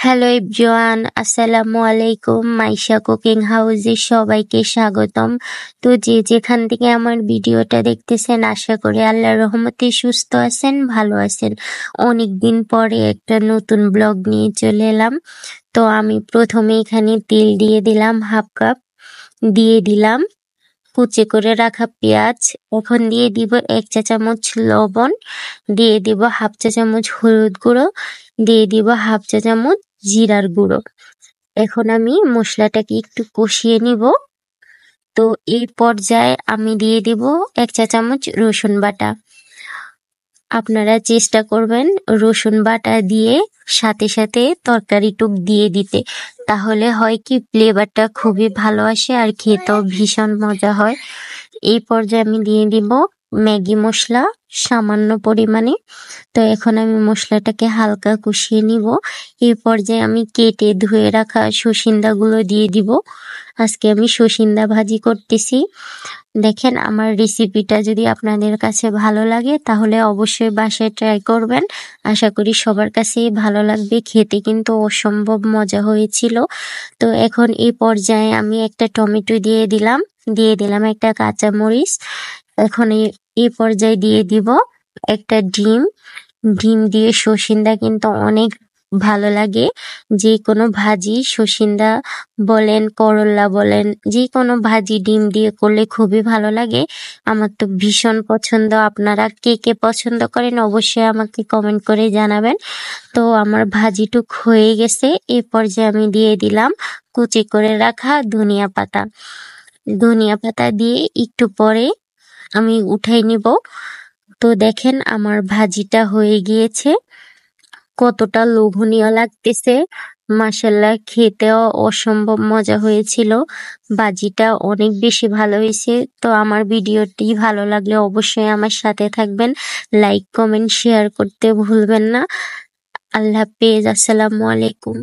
Hello everyone, আসসালামু আলাইকুম। Maisha cooking হাউসে সবাইকে স্বাগতম। তো যে যেখান থেকে আমার ভিডিওটা দেখতেছেন, আশা করি আল্লাহর রহমতে সুস্থ আছেন, ভালো আছেন। অনেকদিন পরে একটা নতুন ব্লগ নিয়ে চলে এলাম। তো আমি প্রথমে এখানে তেল দিয়ে দিলাম হাফ কাপ, দিয়ে দিলাম কুচি করে রাখা পেঁয়াজ, এখন দিয়ে দিব 1 চা চামচ লবণ, দিয়ে দিব হাফ চা চামচ হলুদ গুঁড়ো, দিয়ে দিব হাফ চা চামচ জিরার গুঁড়ো। এখন আমি মশলাটাকে একটু কষিয়ে নিব। তো এই পর্যায়ে আমি দিয়ে দিব 1 চা চামচ রসুন বাটা। আপনারা চেষ্টা করবেন রসুন বাটা দিয়ে সাথে সাথে তরকারি টুক দিয়ে দিতে, তাহলে হয় কি ফ্লেভারটা খুবই ভালো আসে আর খেতেও ভীষণ মজা হয়। এই পর্যায়ে আমি দিয়ে দিব ম্যাগি মশলা সামান্য পরিমাণে। তো এখন আমি মশলাটাকে হালকা কষিয়ে নিব। এই পর্যায়ে আমি কেটে ধুয়ে রাখা সসিন্দাগুলো দিয়ে দিব। আজকে আমি সসিন্দা ভাজি করতেছি। দেখেন, আমার রেসিপিটা যদি আপনাদের কাছে ভালো লাগে তাহলে অবশ্যই বাসায় ট্রাই করবেন। আশা করি সবার কাছেই ভালো লাগবে, খেতে কিন্তু অসম্ভব মজা হয়েছিল। তো এখন এই পর্যায়ে আমি একটা টমেটো দিয়ে দিলাম একটা কাঁচামরিচ। এখন এই পর্যায়ে দিয়ে দিব একটা ডিম দিয়ে সসিন্দা কিন্তু অনেক ভালো লাগে। যে কোনো ভাজি, সসিন্দা বলেন, করল্লা বলেন, যে কোনো ভাজি ডিম দিয়ে করলে খুবই ভালো লাগে। আমার তো ভীষণ পছন্দ। আপনারা কে কে পছন্দ করেন অবশ্যই আমাকে কমেন্ট করে জানাবেন। তো আমার ভাজিটুক হয়ে গেছে। এই পর্যায়ে আমি দিয়ে দিলাম কুচি করে রাখা ধনিয়া পাতা দিয়ে একটু পরে আমি উঠাই নিব। তো দেখেন আমার ভাজিটা হয়ে গিয়েছে, কতটা লোভনীয় লাগতেছে। মাশাআল্লাহ, খেতেও অসম্ভব মজা হয়েছিল। ভাজিটা অনেক বেশি ভালো হয়েছে। তো আমার ভিডিওটি ভালো লাগলে অবশ্যই আমার সাথে থাকবেন, লাইক কমেন্ট শেয়ার করতে ভুলবেন না। আল্লাহ হাফেজ, আসসালামু আলাইকুম।